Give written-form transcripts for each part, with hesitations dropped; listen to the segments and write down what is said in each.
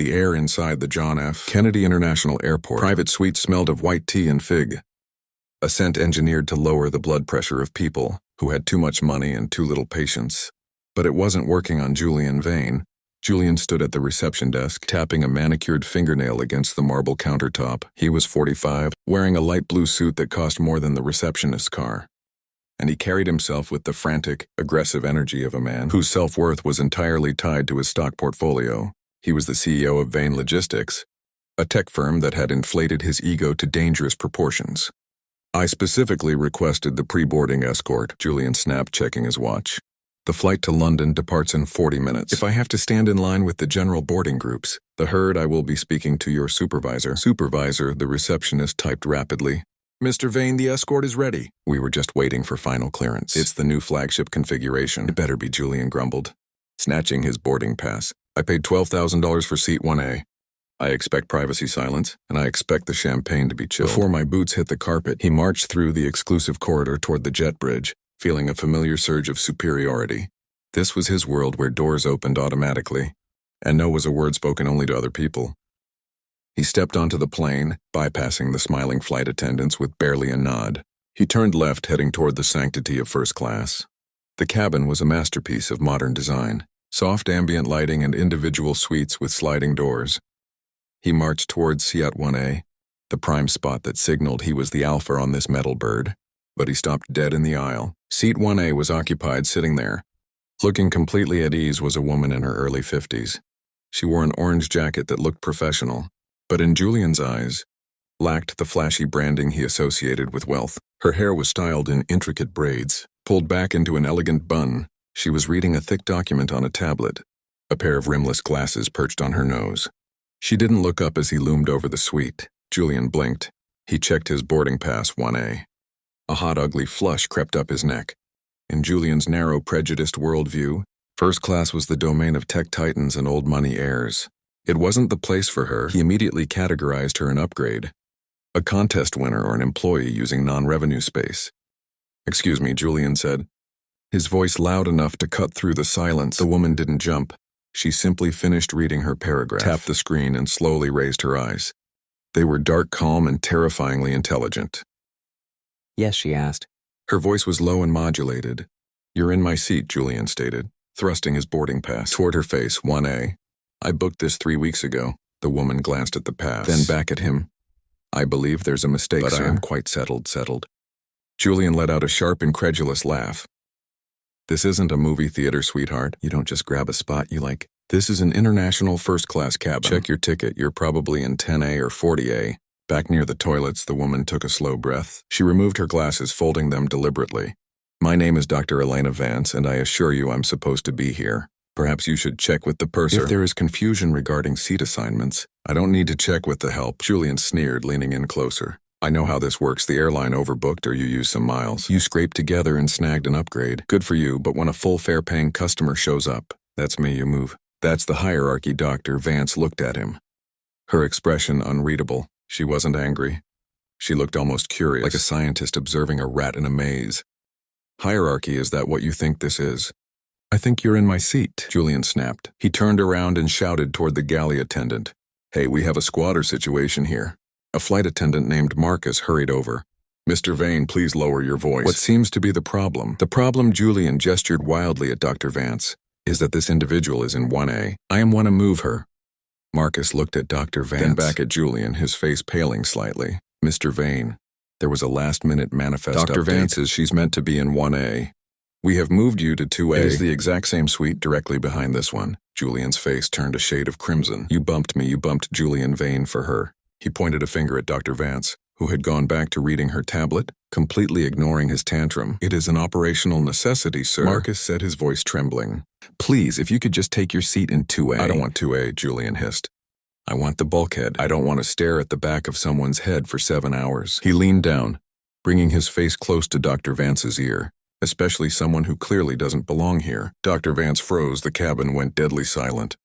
The air inside the John F. Kennedy International Airport private suite smelled of white tea and fig, a scent engineered to lower the blood pressure of people who had too much money and too little patience. But it wasn't working on Julian Vane. Julian stood at the reception desk, tapping a manicured fingernail against the marble countertop. He was 45, wearing a light blue suit that cost more than the receptionist's car. And he carried himself with the frantic, aggressive energy of a man whose self-worth was entirely tied to his stock portfolio. He was the CEO of Vane Logistics, a tech firm that had inflated his ego to dangerous proportions. I specifically requested the pre-boarding escort, Julian snapped, checking his watch. The flight to London departs in 40 minutes. If I have to stand in line with the general boarding groups, the herd, I will be speaking to your supervisor. Supervisor, the receptionist typed rapidly. Mr. Vane, the escort is ready. We were just waiting for final clearance. It's the new flagship configuration. It better be, Julian grumbled, snatching his boarding pass. I paid $12,000 for seat 1A. I expect privacy silence, and I expect the champagne to be chilled. Before my boots hit the carpet, he marched through the exclusive corridor toward the jet bridge, feeling a familiar surge of superiority. This was his world where doors opened automatically, and no was a word spoken only to other people. He stepped onto the plane, bypassing the smiling flight attendants with barely a nod. He turned left, heading toward the sanctity of first class. The cabin was a masterpiece of modern design, soft ambient lighting and individual suites with sliding doors. He marched towards Seat 1A, the prime spot that signaled he was the alpha on this metal bird. But he stopped dead in the aisle. Seat 1A was occupied. Sitting there, looking completely at ease, was a woman in her early 50s. She wore an orange jacket that looked professional, but in Julian's eyes, lacked the flashy branding he associated with wealth. Her hair was styled in intricate braids, pulled back into an elegant bun. She was reading a thick document on a tablet, a pair of rimless glasses perched on her nose. She didn't look up as he loomed over the suite. Julian blinked. He checked his boarding pass 1A. A hot, ugly flush crept up his neck. In Julian's narrow, prejudiced worldview, first class was the domain of tech titans and old money heirs. It wasn't the place for her. He immediately categorized her an upgrade, a contest winner or an employee using non-revenue space. Excuse me, Julian said, his voice loud enough to cut through the silence. The woman didn't jump. She simply finished reading her paragraph, tapped the screen, and slowly raised her eyes. They were dark, calm, and terrifyingly intelligent. Yes, she asked. Her voice was low and modulated. You're in my seat, Julian stated, thrusting his boarding pass toward her face. 1A. I booked this 3 weeks ago. The woman glanced at the pass, then back at him. I believe there's a mistake, but sir. I am quite settled. Julian let out a sharp, incredulous laugh. This isn't a movie theater, sweetheart. You don't just grab a spot you like. This is an international first-class cabin. Check your ticket. You're probably in 10A or 40A. Back near the toilets, the woman took a slow breath. She removed her glasses, folding them deliberately. My name is Dr. Elena Vance, and I assure you I'm supposed to be here. Perhaps you should check with the purser. If there is confusion regarding seat assignments, I don't need to check with the help. Julian sneered, leaning in closer. I know how this works. The airline overbooked or you used some miles. You scraped together and snagged an upgrade. Good for you, but when a full fare-paying customer shows up, that's me, you move. That's the hierarchy. Dr. Vance looked at him, her expression unreadable. She wasn't angry. She looked almost curious, like a scientist observing a rat in a maze. Hierarchy, is that what you think this is? I think you're in my seat, Julian snapped. He turned around and shouted toward the galley attendant. Hey, we have a squatter situation here. A flight attendant named Marcus hurried over. Mr. Vane, please lower your voice. What seems to be the problem? The problem, Julian gestured wildly at Dr. Vance, is that this individual is in 1A. I want to move her. Marcus looked at Dr. Vance, then back at Julian, his face paling slightly. Mr. Vane, there was a last-minute manifest update. Dr. Vance says she's meant to be in 1A. We have moved you to 2A. It is the exact same suite directly behind this one. Julian's face turned a shade of crimson. You bumped me. You bumped Julian Vane for her. He pointed a finger at Dr. Vance, who had gone back to reading her tablet, completely ignoring his tantrum. It is an operational necessity, sir. Marcus said, his voice trembling. Please, if you could just take your seat in 2A. I don't want 2A, Julian hissed. I want the bulkhead. I don't want to stare at the back of someone's head for 7 hours. He leaned down, bringing his face close to Dr. Vance's ear, especially someone who clearly doesn't belong here. Dr. Vance froze. The cabin went deadly silent.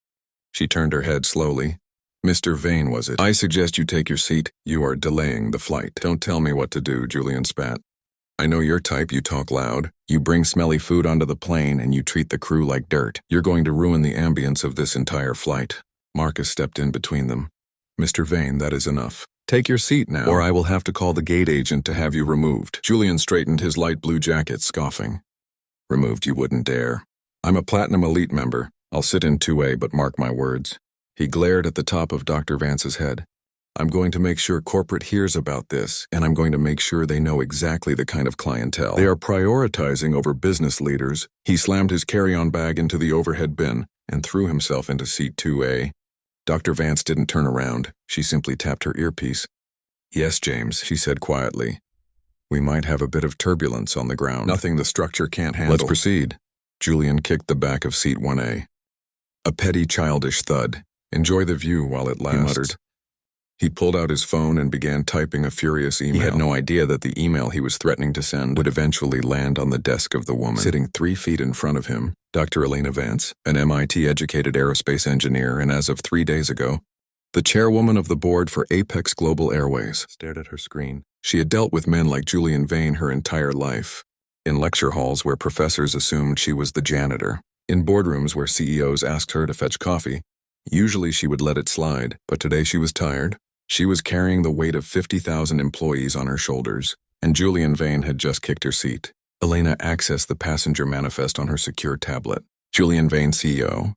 She turned her head slowly. Mr. Vane, was it? I suggest you take your seat. You are delaying the flight. Don't tell me what to do, Julian spat. I know your type. You talk loud. You bring smelly food onto the plane and you treat the crew like dirt. You're going to ruin the ambience of this entire flight. Marcus stepped in between them. Mr. Vane, that is enough. Take your seat now, or I will have to call the gate agent to have you removed. Julian straightened his light blue jacket, scoffing. Removed, you wouldn't dare. I'm a Platinum Elite member. I'll sit in 2A, but mark my words. He glared at the top of Dr. Vance's head. I'm going to make sure corporate hears about this, and I'm going to make sure they know exactly the kind of clientele they are prioritizing over business leaders. He slammed his carry-on bag into the overhead bin and threw himself into seat 2A. Dr. Vance didn't turn around. She simply tapped her earpiece. Yes, James, she said quietly. We might have a bit of turbulence on the ground. Nothing the structure can't handle. Let's proceed. Julian kicked the back of seat 1A. A petty, childish thud. Enjoy the view while it lasts, he muttered. He pulled out his phone and began typing a furious email. He had no idea that the email he was threatening to send would eventually land on the desk of the woman sitting 3 feet in front of him, Dr. Elena Vance, an MIT-educated aerospace engineer, and as of 3 days ago, the chairwoman of the board for Apex Global Airways, stared at her screen. She had dealt with men like Julian Vane her entire life. In lecture halls where professors assumed she was the janitor. In boardrooms where CEOs asked her to fetch coffee. Usually she would let it slide, but today she was tired. She was carrying the weight of 50,000 employees on her shoulders, and Julian Vane had just kicked her seat. Elena accessed the passenger manifest on her secure tablet. Julian Vane, CEO.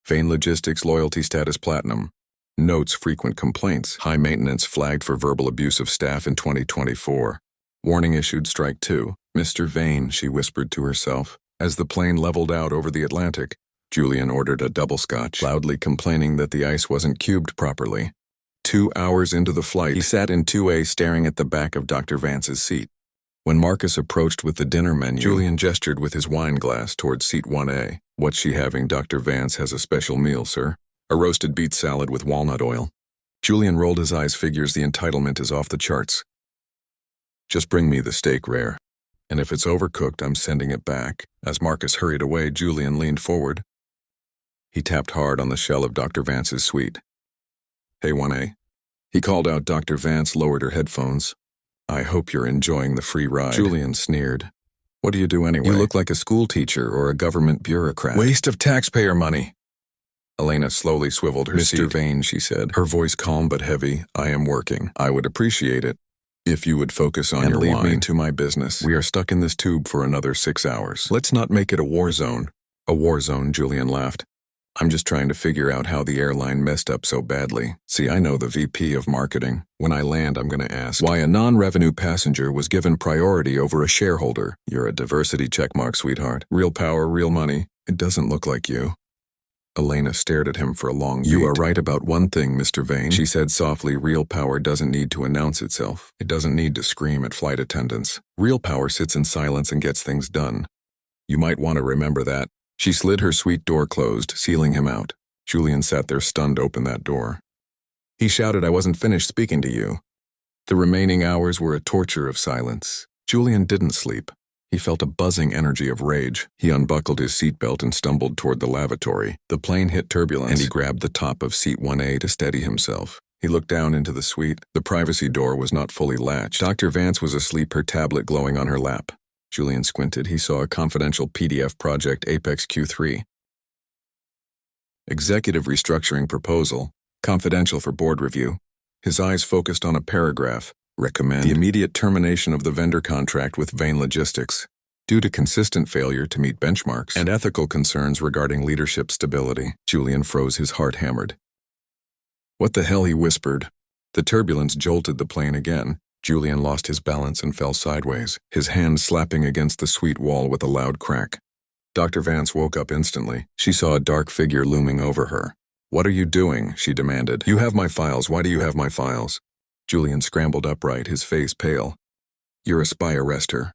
Vane Logistics Loyalty Status Platinum. Notes frequent complaints. High maintenance flagged for verbal abuse of staff in 2024. Warning issued strike 2. Mr. Vane, she whispered to herself. As the plane leveled out over the Atlantic, Julian ordered a double scotch, loudly complaining that the ice wasn't cubed properly. 2 hours into the flight, he sat in 2A staring at the back of Dr. Vance's seat. When Marcus approached with the dinner menu, Julian gestured with his wine glass towards seat 1A. What's she having? Dr. Vance has a special meal, sir. A roasted beet salad with walnut oil. Julian rolled his eyes. Figures the entitlement is off the charts. Just bring me the steak rare. And if it's overcooked, I'm sending it back. As Marcus hurried away, Julian leaned forward. He tapped hard on the shell of Dr. Vance's suite. Hey, 1A. He called out. Dr. Vance lowered her headphones. I hope you're enjoying the free ride. Julian sneered. What do you do anyway? You look like a school teacher or a government bureaucrat. Waste of taxpayer money. Elena slowly swiveled her seat. Mr. Vane, she said, her voice calm but heavy. I am working. I would appreciate it if you would focus on your wine. And leave me to my business. We are stuck in this tube for another 6 hours. Let's not make it a war zone. A war zone, Julian laughed. I'm just trying to figure out how the airline messed up so badly. See, I know the VP of marketing. When I land, I'm going to ask why a non-revenue passenger was given priority over a shareholder. You're a diversity checkmark, sweetheart. Real power, real money. It doesn't look like you. Elena stared at him for a long beat. You are right about one thing, Mr. Vane, she said softly. Real power doesn't need to announce itself. It doesn't need to scream at flight attendants. Real power sits in silence and gets things done. You might want to remember that. She slid her suite door closed, sealing him out. Julian sat there stunned. Open that door. He shouted, I wasn't finished speaking to you. The remaining hours were a torture of silence. Julian didn't sleep. He felt a buzzing energy of rage. He unbuckled his seatbelt and stumbled toward the lavatory. The plane hit turbulence, and he grabbed the top of seat 1A to steady himself. He looked down into the suite. The privacy door was not fully latched. Dr. Vance was asleep, her tablet glowing on her lap. Julian squinted. He saw a confidential PDF project, Apex Q3. Executive restructuring proposal, confidential for board review. His eyes focused on a paragraph. Recommend the immediate termination of the vendor contract with Vane Logistics, due to consistent failure to meet benchmarks and ethical concerns regarding leadership stability. Julian froze, his heart hammered. What the hell, he whispered. The turbulence jolted the plane again. Julian lost his balance and fell sideways, his hand slapping against the suite wall with a loud crack. Dr. Vance woke up instantly. She saw a dark figure looming over her. What are you doing? She demanded. You have my files. Why do you have my files? Julian scrambled upright, his face pale. You're a spy. Arrest her.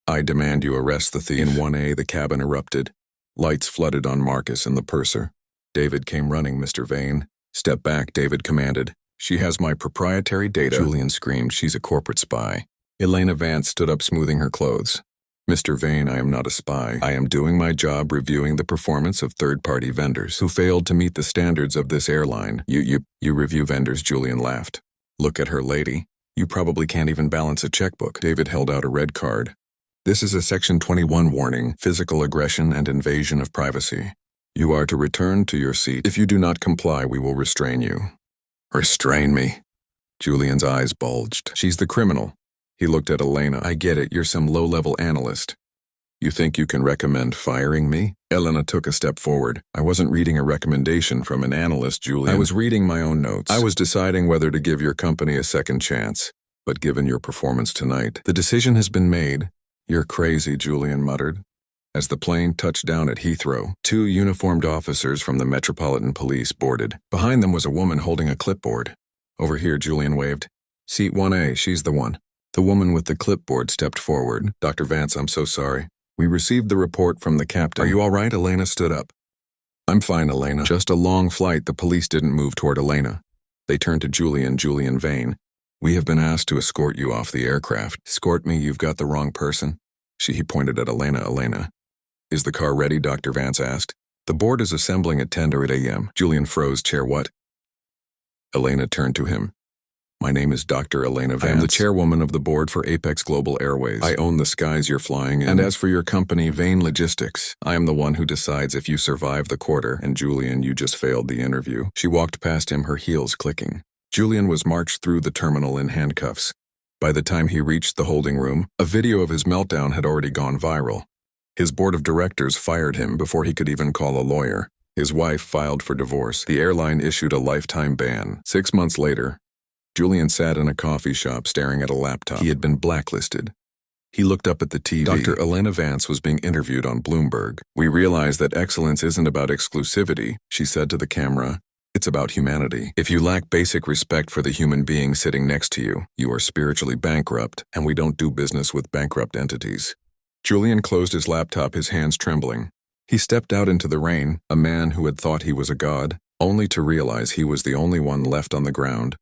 I demand you arrest the thief. In 1A, the cabin erupted. Lights flooded on Marcus and the purser. David came running. Mr. Vane. Step back, David commanded. She has my proprietary data. Julian screamed. She's a corporate spy. Elena Vance stood up, smoothing her clothes. Mr. Vane, I am not a spy. I am doing my job reviewing the performance of third-party vendors who failed to meet the standards of this airline. You review vendors, Julian laughed. Look at her, lady. You probably can't even balance a checkbook. David held out a red card. This is a Section 21 warning, physical aggression and invasion of privacy. You are to return to your seat. If you do not comply, we will restrain you. Restrain me? Julian's eyes bulged. She's the criminal. He looked at Elena. I get it, you're some low-level analyst. You think you can recommend firing me? Elena took a step forward. I wasn't reading a recommendation from an analyst, Julian. I was reading my own notes. I was deciding whether to give your company a second chance. But given your performance tonight, the decision has been made. You're crazy, Julian muttered. As the plane touched down at Heathrow, 2 uniformed officers from the Metropolitan Police boarded. Behind them was a woman holding a clipboard. Over here, Julian waved. Seat 1A, she's the one. The woman with the clipboard stepped forward. Dr. Vance, I'm so sorry. We received the report from the captain. Are you all right? Elena stood up. I'm fine, Elena. Just a long flight. The police didn't move toward Elena. They turned to Julian Vane. We have been asked to escort you off the aircraft. Escort me? You've got the wrong person. He pointed at Elena. Elena. Is the car ready? Dr. Vance asked. The board is assembling at 10 a.m. Julian froze. Chair what? Elena turned to him. My name is Dr. Elena Vance. I am the chairwoman of the board for Apex Global Airways. I own the skies you're flying in. And as for your company, Vane Logistics, I am the one who decides if you survive the quarter. And Julian, you just failed the interview. She walked past him, her heels clicking. Julian was marched through the terminal in handcuffs. By the time he reached the holding room, a video of his meltdown had already gone viral. His board of directors fired him before he could even call a lawyer. His wife filed for divorce. The airline issued a lifetime ban. 6 months later, Julian sat in a coffee shop staring at a laptop. He had been blacklisted. He looked up at the TV. Dr. Elena Vance was being interviewed on Bloomberg. We realize that excellence isn't about exclusivity, she said to the camera. It's about humanity. If you lack basic respect for the human being sitting next to you, you are spiritually bankrupt, and we don't do business with bankrupt entities. Julian closed his laptop, his hands trembling. He stepped out into the rain, a man who had thought he was a god, only to realize he was the only one left on the ground.